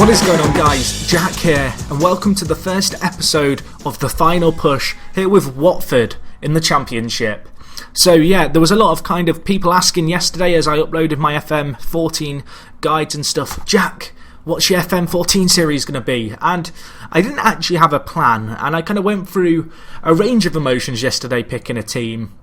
What is going on, guys? Jack here, and welcome to the first episode of The Final Push here with Watford in the Championship. So yeah, there was a lot of people asking yesterday as I uploaded my FM14 guides and stuff, Jack, what's your FM14 series going to be? And I didn't actually have a plan, and I kind of went through a range of emotions yesterday picking a team.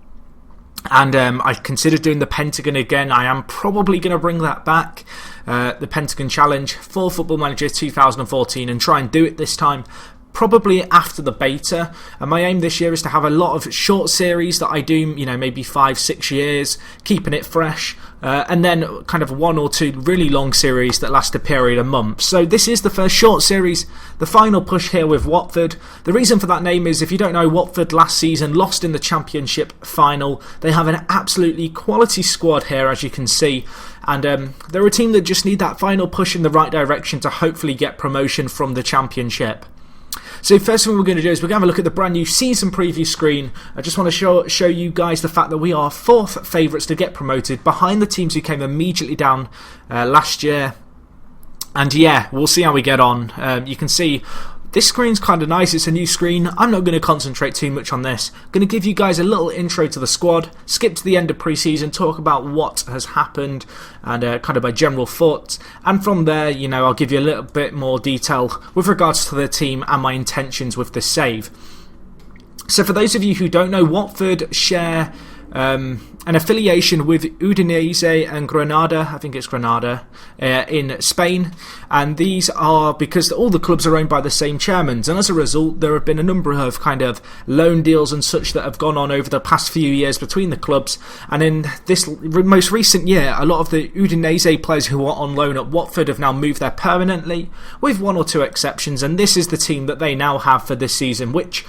And I considered doing the Pentagon again. I am probably going to bring that back, the Pentagon Challenge for Football Manager 2014, and try and do it this time, probably after the beta. And my aim this year is to have a lot of short series that I do, maybe 5-6 years, keeping it fresh, and then kind of 1 or 2 really long series that last a period of months. So this is the first short series, the final push here with Watford. The reason for that name is, if you don't know, Watford last season lost in the Championship final. They have an absolutely quality squad here, as you can see, and they're a team that just need that final push in the right direction to hopefully get promotion from the Championship. So first thing we're going to do is we're going to have a look at the brand new season preview screen. I just want to show you guys the fact that we are 4th favourites to get promoted, behind the teams who came immediately down last year. And yeah, we'll see how we get on. You can see this screen's kind of nice. It's a new screen. I'm not going to concentrate too much on this. I'm going to give you guys a little intro to the squad, skip to the end of pre-season, talk about what has happened and kind of my general thoughts. And from there, I'll give you a little bit more detail with regards to the team and my intentions with this save. So for those of you who don't know, Watford share an affiliation with Udinese and Granada, I think it's Granada, in Spain, and these are because all the clubs are owned by the same chairmen, and as a result there have been a number of kind of loan deals and such that have gone on over the past few years between the clubs. And in this most recent year, a lot of the Udinese players who are on loan at Watford have now moved there permanently, with 1 or 2 exceptions, and this is the team that they now have for this season, which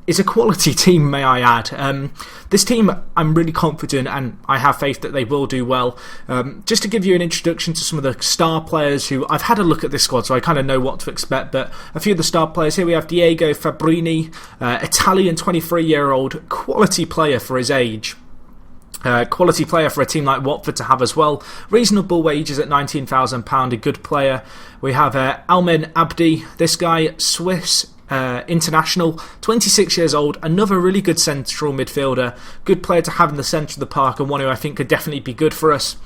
is a quality team, may I add. This team, I'm really confident and I have faith that they will do well. Just to give you an introduction to some of the star players who I've had a look at this squad, so I kind of know what to expect, but a few of the star players here, we have Diego Fabrini, Italian 23-year-old, quality player for his age. Quality player for a team like Watford to have as well. Reasonable wages at £19,000, a good player. We have Almen Abdi, this guy, Swiss international, 26 years old, another really good central midfielder, good player to have in the centre of the park, and one who I think could definitely be good for us.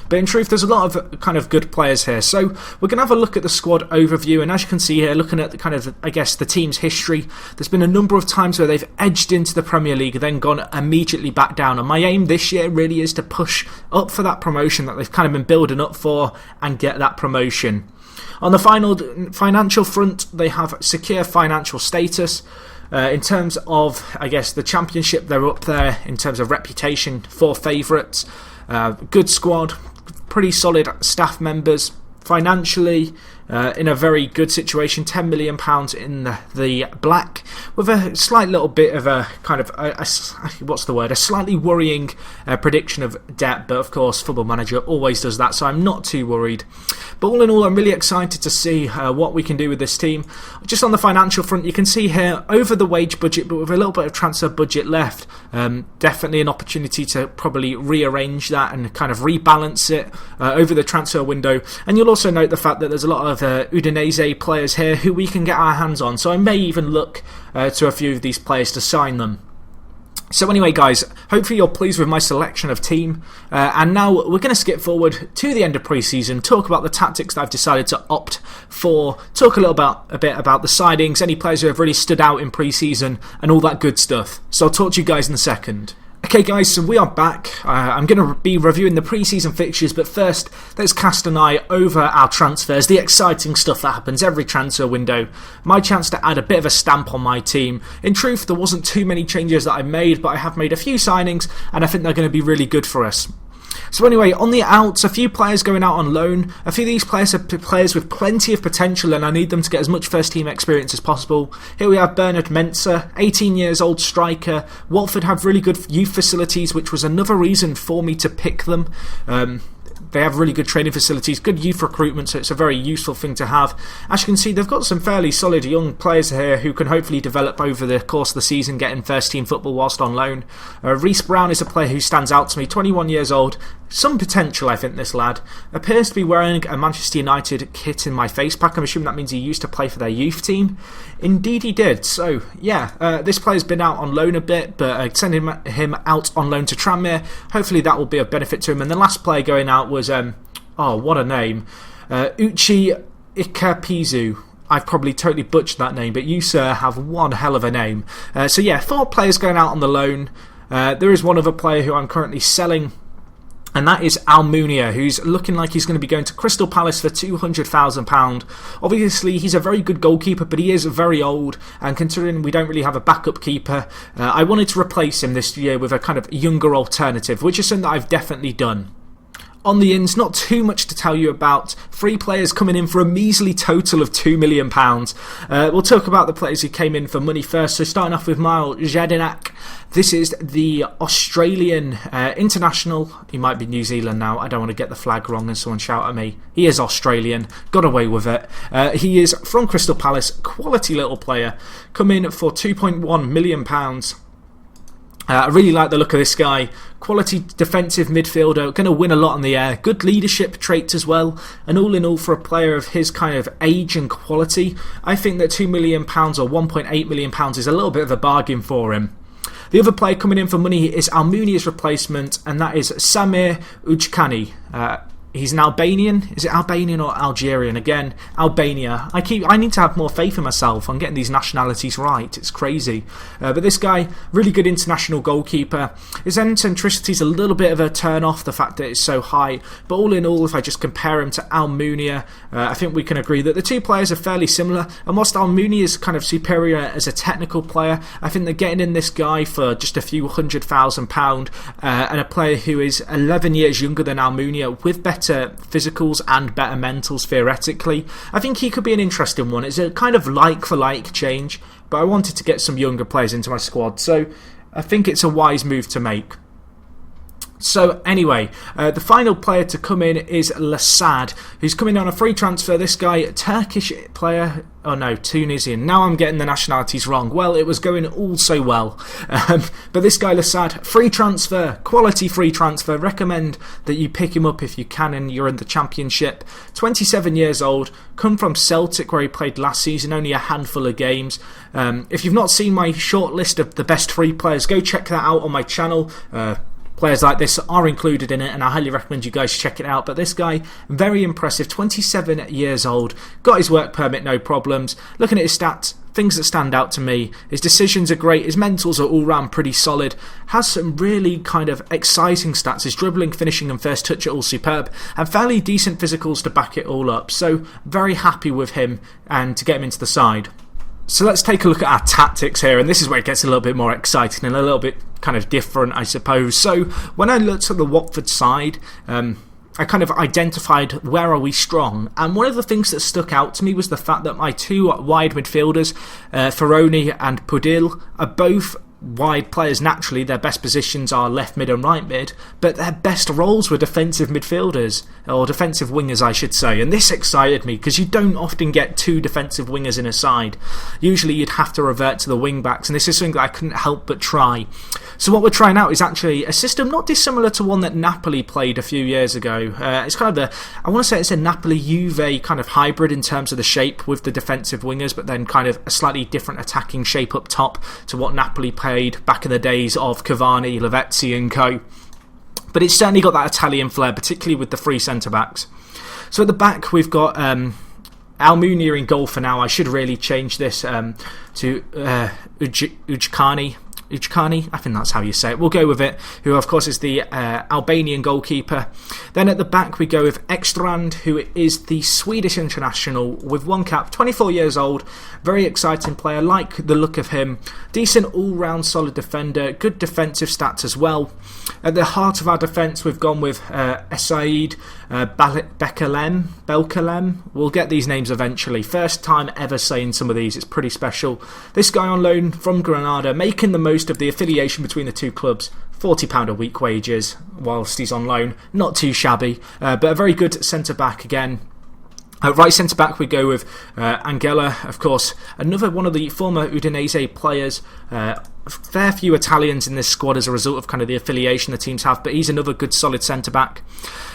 But in truth, there's a lot of kind of good players here. So we're going to have a look at the squad overview, and as you can see here, looking at the kind of, I guess, the team's history, there's been a number of times where they've edged into the Premier League, then gone immediately back down, and my aim this year really is to push up for that promotion that they've kind of been building up for and get that promotion. On the financial front, they have secure financial status. In terms of, I guess, the Championship, they're up there in terms of reputation for favourites. Good squad, pretty solid staff members. Financially, in a very good situation, £10 million in the black, with a slight little bit of a kind of a slightly worrying prediction of debt, but of course Football Manager always does that, so I'm not too worried. But all in all, I'm really excited to see what we can do with this team. Just on the financial front, you can see here over the wage budget, but with a little bit of transfer budget left. Definitely an opportunity to probably rearrange that and kind of rebalance it over the transfer window. And you'll also note the fact that there's a lot of Udinese players here who we can get our hands on, so I may even look to a few of these players to sign them. So anyway, guys, hopefully you're pleased with my selection of team, and now we're going to skip forward to the end of pre-season, talk about the tactics that I've decided to opt for, talk a bit about the sidings, any players who have really stood out in pre-season, and all that good stuff. So I'll talk to you guys in a second. Okay guys, so we are back. I'm going to be reviewing the pre-season fixtures, but first let's cast an eye over our transfers, the exciting stuff that happens every transfer window. My chance to add a bit of a stamp on my team. In truth, there wasn't too many changes that I made, but I have made a few signings and I think they're going to be really good for us. So anyway, on the outs, a few players going out on loan. A few of these players are players with plenty of potential, and I need them to get as much first team experience as possible. Here we have Bernard Mensa, 18 years old striker. Watford have really good youth facilities, which was another reason for me to pick them. They have really good training facilities, good youth recruitment, so it's a very useful thing to have. As you can see, they've got some fairly solid young players here who can hopefully develop over the course of the season, getting first-team football whilst on loan. Reece Brown is a player who stands out to me, 21 years old. Some potential, I think, this lad. Appears to be wearing a Manchester United kit in my face pack. I'm assuming that means he used to play for their youth team. Indeed he did. So, yeah, this player's been out on loan a bit, but sending him out on loan to Tranmere, hopefully that will be of benefit to him. And the last player going out was, oh, what a name, Uchi Ikapizu. I've probably totally butchered that name, but you, sir, have one hell of a name. So, yeah, 4 players going out on the loan. There is one other player who I'm currently selling, and that is Almunia, who's looking like he's going to be going to Crystal Palace for £200,000. Obviously, he's a very good goalkeeper, but he is very old, and considering we don't really have a backup keeper, I wanted to replace him this year with a kind of younger alternative, which is something that I've definitely done. On the ins, not too much to tell you about. 3 players coming in for a measly total of £2 million. We'll talk about the players who came in for money first. So starting off with Miles Jedinak. This is the Australian international. He might be New Zealand now. I don't want to get the flag wrong and someone shout at me. He is Australian. Got away with it. He is from Crystal Palace. Quality little player. Come in for £2.1 million. I really like the look of this guy. Quality defensive midfielder, going to win a lot in the air. Good leadership traits as well. And all in all, for a player of his kind of age and quality, I think that £2 million or £1.8 million is a little bit of a bargain for him. The other player coming in for money is Almunia's replacement, and that is Samir Okuni. He's an Albanian. Is it Albanian or Algerian? Again, Albania. I need to have more faith in myself on getting these nationalities right. It's crazy. But this guy, really good international goalkeeper. His eccentricity is a little bit of a turn off, the fact that it's so high. But all in all, if I just compare him to Almunia, I think we can agree that the 2 players are fairly similar. And whilst Almunia is kind of superior as a technical player, I think that getting in this guy for just a few £100,000 and a player who is 11 years younger than Almunia with better physicals and better mentals theoretically, I think he could be an interesting one. It's a kind of like for like change, but I wanted to get some younger players into my squad, so I think it's a wise move to make. So anyway, the final player to come in is Lasad, who's coming on a free transfer. This guy, Turkish player, oh no, Tunisian. Now I'm getting the nationalities wrong. Well, it was going all so well. But this guy, Lasad, free transfer, quality free transfer. Recommend that you pick him up if you can and you're in the Championship. 27 years old, come from Celtic where he played last season, only a handful of games. If you've not seen my short list of the best 3 players, go check that out on my channel. Players like this are included in it, and I highly recommend you guys check it out. But this guy, very impressive, 27 years old, got his work permit, no problems. Looking at his stats, things that stand out to me, his decisions are great, his mentals are all round pretty solid, has some really kind of exciting stats, his dribbling, finishing and first touch are all superb, and fairly decent physicals to back it all up. So very happy with him and to get him into the side. So let's take a look at our tactics here, and this is where it gets a little bit more exciting and a little bit kind of different, I suppose. So when I looked at the Watford side, I kind of identified where are we strong, and one of the things that stuck out to me was the fact that my 2 wide midfielders, Fabrini and Pudil, are both wide players. Naturally, their best positions are left mid and right mid, but their best roles were defensive midfielders, or defensive wingers I should say, and this excited me because you don't often get 2 defensive wingers in a side. Usually you'd have to revert to the wing backs, and this is something that I couldn't help but try. So what we're trying out is actually a system not dissimilar to one that Napoli played a few years ago. It's kind of I want to say it's a Napoli-Juve kind of hybrid in terms of the shape with the defensive wingers, but then kind of a slightly different attacking shape up top to what Napoli played back in the days of Cavani, Lavezzi and co. But it's certainly got that Italian flair, particularly with the 3 centre-backs. So at the back we've got Almunia in goal for now. I should really change this to Ukani, I think that's how you say it. We'll go with it, who of course is the Albanian goalkeeper. Then at the back we go with Ekstrand, who is the Swedish international with 1 cap, 24 years old, very exciting player, like the look of him, decent all-round solid defender, good defensive stats as well. At the heart of our defence we've gone with Esaid Belkalem. We'll get these names eventually. First time ever saying some of these, it's pretty special. This guy on loan from Granada, making the most most of the affiliation between the two clubs. £40 a week wages whilst he's on loan. Not too shabby, but a very good centre-back again. Right centre-back we go with Angela, of course, another one of the former Udinese players. Fair few Italians in this squad as a result of kind of the affiliation the teams have, but he's another good solid centre-back.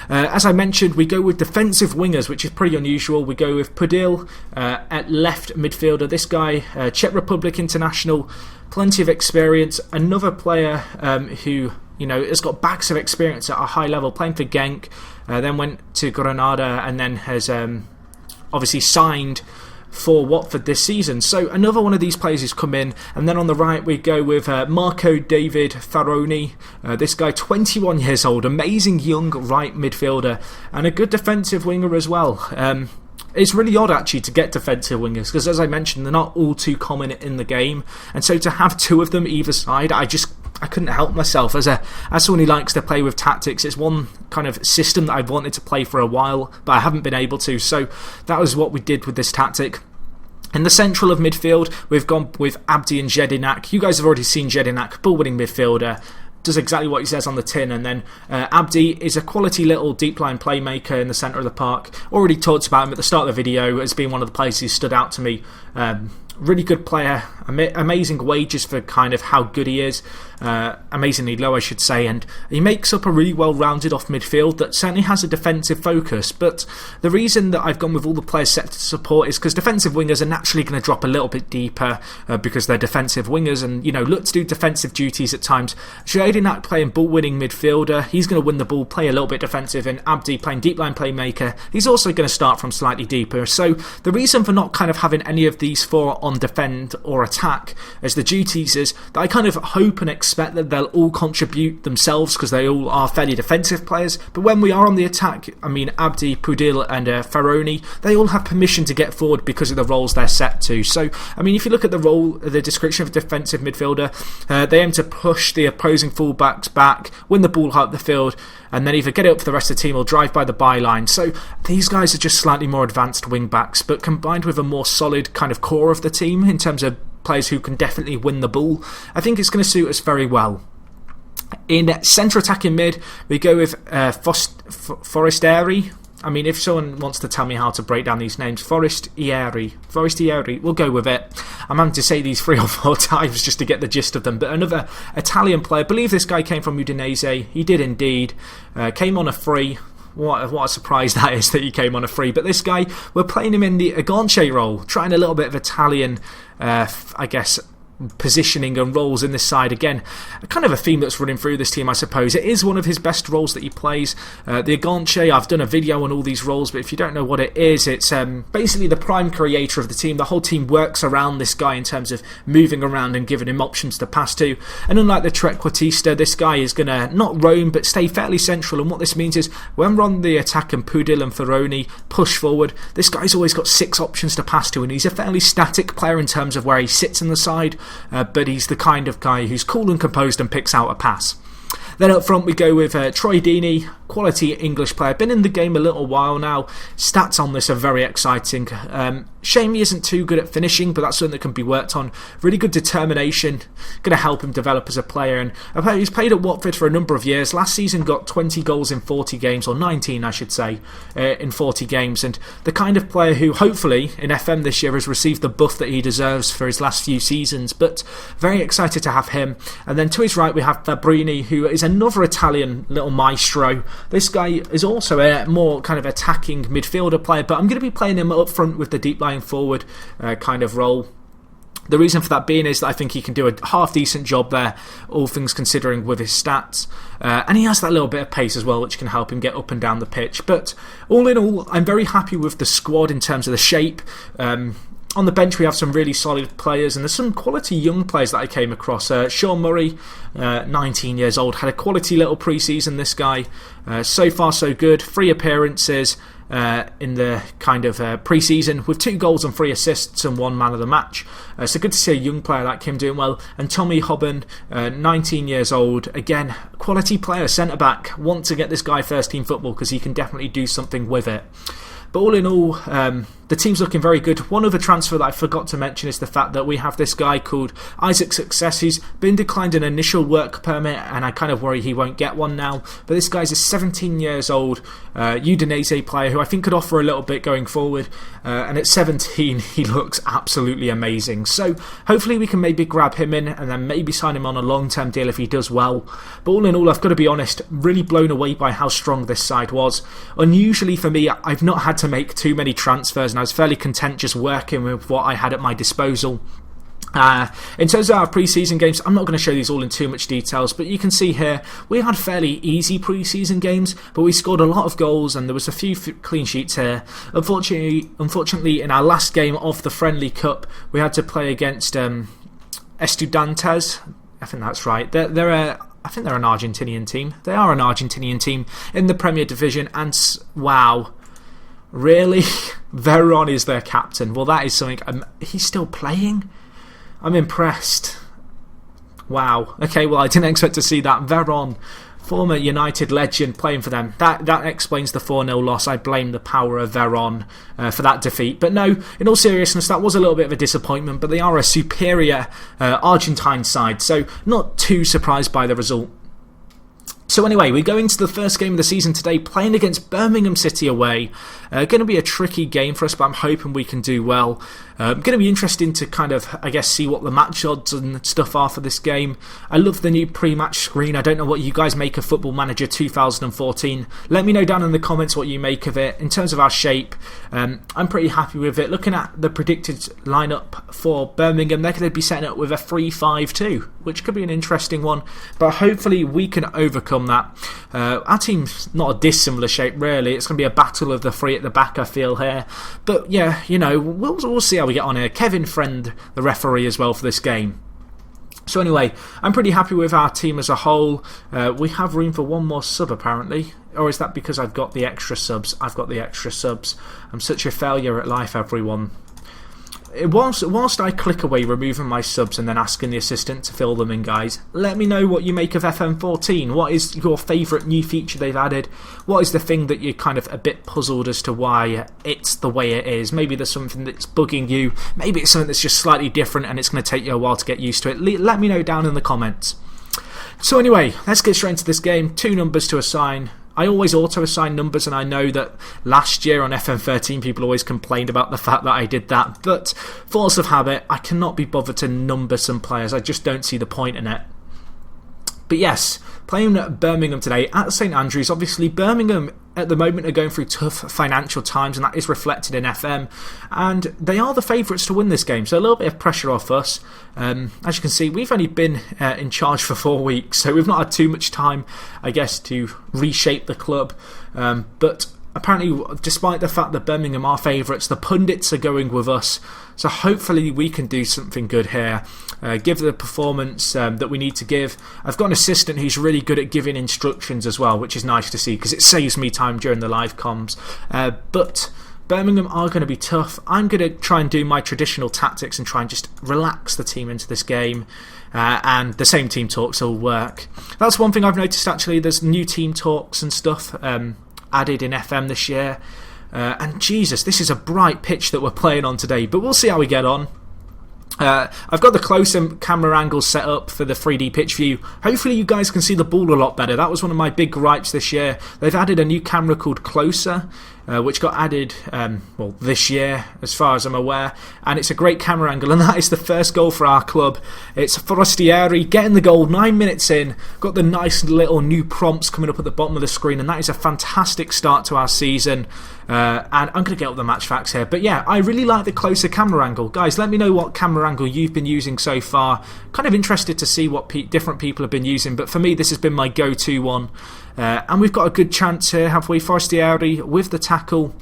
As I mentioned, we go with defensive wingers, which is pretty unusual. We go with Pudil at left midfielder. This guy, Czech Republic international, plenty of experience. Another player who has got backs of experience at a high level, playing for Genk, then went to Granada, and then has obviously signed for Watford this season. So another one of these players who's come in. And then on the right we go with Marco David Fabrini. This guy, 21 years old, amazing young right midfielder, and a good defensive winger as well. It's really odd actually to get defensive wingers, because as I mentioned, they're not all too common in the game, and so to have two of them either side, I couldn't help myself. As someone who likes to play with tactics, it's one kind of system that I've wanted to play for a while, but I haven't been able to, so that was what we did with this tactic. In the central of midfield, we've gone with Abdi and Jedinak. You guys have already seen Jedinak, ball-winning midfielder, does exactly what he says on the tin, and then Abdi is a quality little deep line playmaker in the centre of the park. Already talked about him at the start of the video as being one of the players who stood out to me. Really good player, amazing wages for kind of how good he is, amazingly low I should say, and he makes up a really well rounded off midfield that certainly has a defensive focus. But the reason that I've gone with all the players set to support is because defensive wingers are naturally going to drop a little bit deeper because they're defensive wingers and look to do defensive duties at times. Jedinak playing ball winning midfielder, he's going to win the ball, play a little bit defensive, and Abdi playing deep line playmaker, he's also going to start from slightly deeper. So the reason for not kind of having any of these four on defend or attack as the duties is that I kind of hope and expect that they'll all contribute themselves, because they all are fairly defensive players. But when we are on the attack, I mean Abdi, Pudil and Faroni, they all have permission to get forward because of the roles they're set to. So I mean, if you look at the description of a defensive midfielder, they aim to push the opposing fullbacks back, win the ball up the field, and then either get it up for the rest of the team or drive by the byline. So these guys are just slightly more advanced wing backs, but combined with a more solid kind of core of the team in terms of players who can definitely win the ball, I think it's going to suit us very well. In centre attacking mid, we go with Forestieri. I mean, if someone wants to tell me how to break down these names, Forestieri, we'll go with it. I'm having to say these 3 or 4 times just to get the gist of them. But another Italian player, I believe this guy came from Udinese. He did indeed. Came on a free. What a surprise that is that he came on a free. But this guy, we're playing him in the Aganche role, trying a little bit of Italian, I guess, positioning and roles in this side. Again, kind of a theme that's running through this team, I suppose. It is one of his best roles that he plays. The Aganche, I've done a video on all these roles, but if you don't know what it is, it's basically the prime creator of the team. The whole team works around this guy in terms of moving around and giving him options to pass to. And unlike the trequartista, this guy is going to not roam but stay fairly central, and what this means is when we're on the attack and Pudil and Ferroni push forward, this guy's always got 6 options to pass to, and he's a fairly static player in terms of where he sits in the side. But he's the kind of guy who's cool and composed and picks out a pass. Then up front we go with Troy Deeney, quality English player, been in the game a little while now. Stats on this are very exciting. Shame he isn't too good at finishing, but that's something that can be worked on. Really good determination, going to help him develop as a player. And he's played at Watford for a number of years. Last season got 20 goals in 40 games, or 19 I should say, in 40 games. And the kind of player who hopefully in FM this year has received the buff that he deserves for his last few seasons. But very excited to have him. And then to his right we have Abrini, who is another Italian little maestro. This guy is also a more kind of attacking midfielder player, but I'm going to be playing him up front with the deep line forward kind of role. The reason for that being is that I think he can do a half decent job there, all things considering, with his stats. And he has that little bit of pace as well, which can help him get up and down the pitch. But all in all, I'm very happy with the squad in terms of the shape. On the bench we have some really solid players, and there's some quality young players that I came across. Sean Murray, 19 years old, had a quality little pre-season, this guy. So far so good, 3 appearances in the kind of pre-season with 2 goals and 3 assists and 1 man of the match. So good to see a young player like him doing well. And Tommy Hobben, 19 years old, again, quality player, centre-back. Want to get this guy first team football because he can definitely do something with it. But all in all, the team's looking very good. One other transfer that I forgot to mention is the fact that we have this guy called Isaac Success. He's been declined an initial work permit, and I kind of worry he won't get one now. But this guy's a 17 years old Udinese player who I think could offer a little bit going forward. And at 17, he looks absolutely amazing. So hopefully we can maybe grab him in and then maybe sign him on a long-term deal if he does well. But all in all, I've got to be honest, really blown away by how strong this side was. Unusually for me, I've not had to make too many transfers, and I was fairly content just working with what I had at my disposal. In terms of our pre-season games, I'm not going to show these all in too much details, but you can see here we had fairly easy pre-season games, but we scored a lot of goals and there was a few clean sheets here. Unfortunately, in our last game of the Friendly Cup, we had to play against Estudiantes. I think that's right. I think they're an Argentinian team. They are an Argentinian team in the Premier Division, and wow. Really? Veron is their captain. Well, that is something. He's still playing? I'm impressed. Wow. Okay, well, I didn't expect to see that. Veron, former United legend, playing for them. That explains the 4-0 loss. I blame the power of Veron for that defeat. But no, in all seriousness, that was a little bit of a disappointment, but they are a superior Argentine side, so not too surprised by the result. So anyway, we go into the first game of the season today, playing against Birmingham City away. Going to be a tricky game for us, but I'm hoping we can do well. Going to be interesting to kind of, I guess, see what the match odds and stuff are for this game. I love the new pre-match screen. I don't know what you guys make of Football Manager 2014. Let me know down in the comments what you make of it. In terms of our shape, I'm pretty happy with it. Looking at the predicted lineup for Birmingham, they're going to be setting up with a 3-5-2, which could be an interesting one, but hopefully we can overcome that. Our team's not a dissimilar shape, really. It's going to be a battle of the three at the back, I feel, here. But yeah, you know, we'll see how we get on here. Kevin Friend, the referee, as well for this game. So anyway, I'm pretty happy with our team as a whole. We have room for one more sub, apparently. Or is that because I've got the extra subs? I've got the extra subs. I'm such a failure at life, everyone. Whilst I click away removing my subs and then asking the assistant to fill them in, guys, let me know what you make of FM14. What is your favourite new feature they've added? What is the thing that you're kind of a bit puzzled as to why it's the way it is? Maybe there's something that's bugging you. Maybe it's something that's just slightly different and it's going to take you a while to get used to it. Let me know down in the comments. So anyway, let's get straight into this game. 2 numbers to assign. I always auto-assign numbers, and I know that last year on FM14 people always complained about the fact that I did that, but force of habit, I cannot be bothered to number some players. I just don't see the point in it. But yes, playing at Birmingham today at St Andrews. Obviously Birmingham at the moment are going through tough financial times, and that is reflected in FM, and they are the favourites to win this game, so a little bit of pressure off us. As you can see, we've only been in charge for 4 weeks, so we've not had too much time, I guess, to reshape the club, but apparently, despite the fact that Birmingham are favourites, the pundits are going with us. So hopefully we can do something good here. Give the performance that we need to give. I've got an assistant who's really good at giving instructions as well, which is nice to see because it saves me time during the live comms. But Birmingham are going to be tough. I'm going to try and do my traditional tactics and try and just relax the team into this game. And the same team talks will work. That's one thing I've noticed, actually. There's new team talks and stuff added in FM this year, and Jesus, this is a bright pitch that we're playing on today, but we'll see how we get on. I've got the closer camera angles set up for the 3D pitch view. Hopefully you guys can see the ball a lot better. That was one of my big gripes this year. They've added a new camera called Closer, which got added this year as far as I'm aware, and it's a great camera angle, and that is the first goal for our club. It's Forestieri getting the goal 9 minutes in. Got the nice little new prompts coming up at the bottom of the screen, and that is a fantastic start to our season. And I'm going to get up the match facts here, but yeah, I really like the closer camera angle. Guys, let me know what camera angle you've been using so far. Kind of interested to see what different people have been using, but for me this has been my go-to one. And we've got a good chance here, have we? Forestieri with the tackle.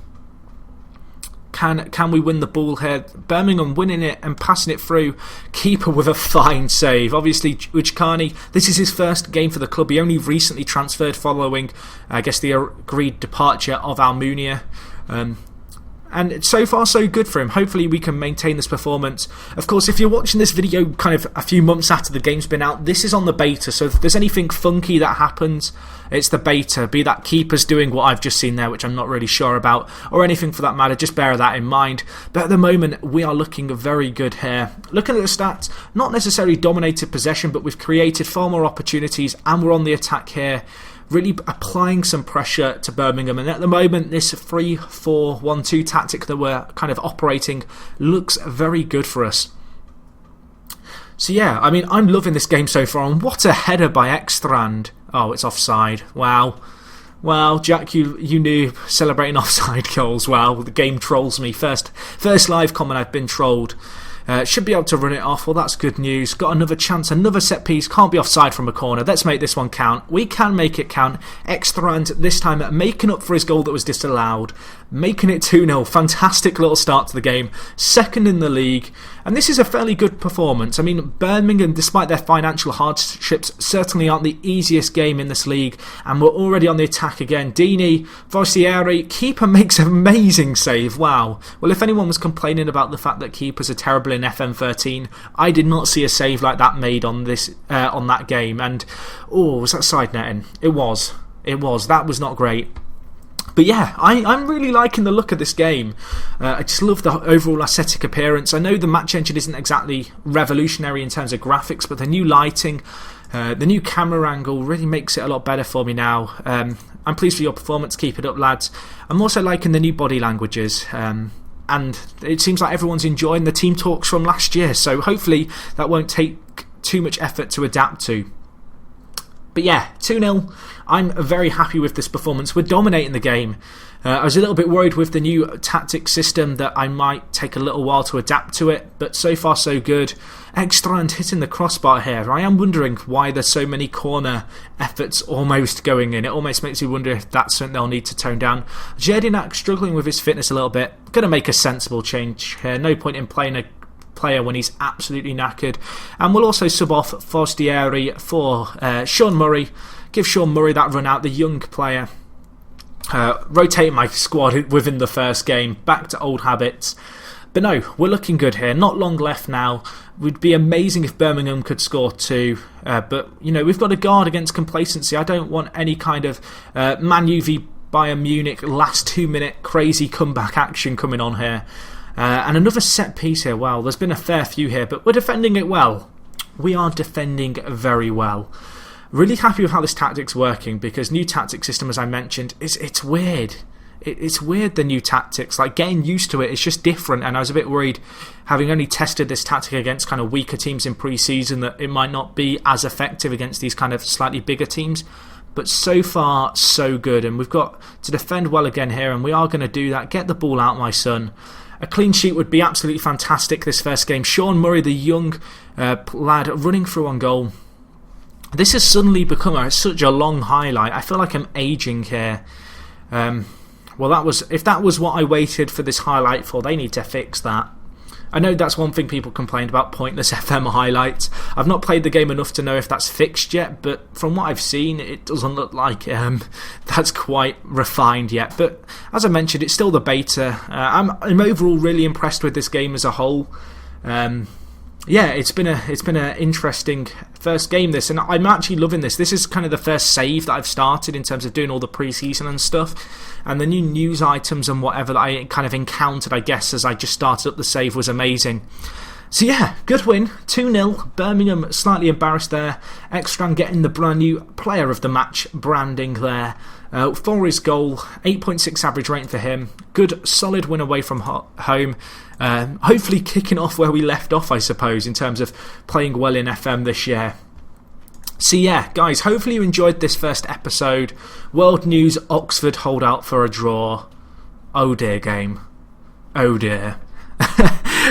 Can we win the ball here? Birmingham winning it and passing it through. Keeper with a fine save. Obviously, Uchkani, this is his first game for the club. He only recently transferred following, I guess, the agreed departure of Almunia. And so far so good for him. Hopefully we can maintain this performance. Of course, if you're watching this video kind of a few months after the game's been out, this is on the beta, so if there's anything funky that happens, it's the beta. Be that keeper's doing what I've just seen there, which I'm not really sure about, or anything for that matter, just bear that in mind. But at the moment, we are looking very good here. Looking at the stats, not necessarily dominated possession, but we've created far more opportunities, and we're on the attack here, really applying some pressure to Birmingham. And at the moment, this 3-4-1-2 tactic that we're kind of operating looks very good for us. So yeah, I mean, I'm loving this game so far, and what a header by Ekstrand. Oh, it's offside. Wow. Well, Jack, you knew celebrating offside goals. Wow, the game trolls me. First live comment I've been trolled. Should be able to run it off. Well, that's good news. Got another chance, another set piece. Can't be offside from a corner. Let's make this one count. We can make it count. Ekstrand this time making up for his goal that was disallowed. Making it 2-0. Fantastic little start to the game. Second in the league. And this is a fairly good performance. I mean, Birmingham, despite their financial hardships, certainly aren't the easiest game in this league. And we're already on the attack again. Deeney, Forestieri, keeper makes an amazing save. Wow. Well, if anyone was complaining about the fact that keepers are terrible in FM14, I did not see a save like that made on this on that game. And, oh, was that side netting? It was. That was not great. But yeah, I'm really liking the look of this game. I just love the overall aesthetic appearance. I know the match engine isn't exactly revolutionary in terms of graphics, but the new lighting, the new camera angle really makes it a lot better for me now. I'm pleased with your performance. Keep it up, lads. I'm also liking the new body languages. And it seems like everyone's enjoying the team talks from last year, so hopefully that won't take too much effort to adapt to. But yeah, 2-0. I'm very happy with this performance. We're dominating the game. I was a little bit worried with the new tactic system that I might take a little while to adapt to it, but so far so good. Ekstrand hitting the crossbar here. I am wondering why there's so many corner efforts almost going in. It almost makes me wonder if that's something they'll need to tone down. Jedinak struggling with his fitness a little bit. Going to make a sensible change here. No point in playing a player when he's absolutely knackered. And we'll also sub off Forestieri for Sean Murray. Give Sean Murray that run out, the young player. Rotate my squad within the first game. Back to old habits. But no, we're looking good here. Not long left now. It would be amazing if Birmingham could score 2. But, you know, we've got to guard against complacency. I don't want any kind of Man U v Bayern Munich last 2-minute crazy comeback action coming on here. And another set piece here. Wow, there's been a fair few here, but we're defending it well. We are defending very well. Really happy with how this tactic's working, because new tactic system, as I mentioned, it's weird. It's weird, the new tactics. Like, getting used to it, it's just different, and I was a bit worried, having only tested this tactic against kind of weaker teams in pre-season, that it might not be as effective against these kind of slightly bigger teams. But so far, so good, and we've got to defend well again here, and we are going to do that. Get the ball out, my son. A clean sheet would be absolutely fantastic this first game. Sean Murray, the young lad, running through on goal. This has suddenly become such a long highlight. I feel like I'm ageing here. Well, if that was what I waited for this highlight for, they need to fix that. I know that's one thing people complained about, pointless FM highlights. I've not played the game enough to know if that's fixed yet, but from what I've seen, it doesn't look like that's quite refined yet. But as I mentioned, it's still the beta. I'm overall really impressed with this game as a whole. Yeah, it's been an interesting first game, this, and I'm actually loving this. This is kind of the first save that I've started in terms of doing all the pre-season and stuff, and the new news items and whatever that I kind of encountered, I guess, as I just started up the save was amazing. So yeah, good win, 2-0. Birmingham slightly embarrassed there. Ekstrand getting the brand new player of the match branding there. For his goal, 8.6 average rating for him. Good, solid win away from home. Hopefully kicking off where we left off, I suppose, in terms of playing well in FM this year. So yeah, guys, hopefully you enjoyed this first episode. World News: Oxford hold out for a draw. Oh dear, game. Oh dear.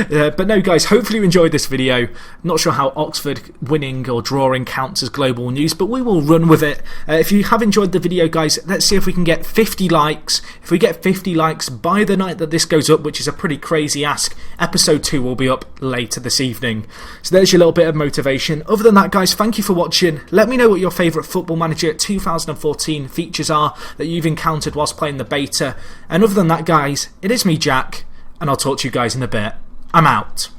But no, guys, hopefully you enjoyed this video. Not sure how Oxford winning or drawing counts as global news, but we will run with it. If you have enjoyed the video, guys, let's see if we can get 50 likes. If we get 50 likes by the night that this goes up, which is a pretty crazy ask, episode 2 will be up later this evening. So there's your little bit of motivation. Other than that, guys, thank you for watching. Let me know what your favourite Football Manager 2014 features are that you've encountered whilst playing the beta. And other than that, guys, it is me, Jack, and I'll talk to you guys in a bit. I'm out.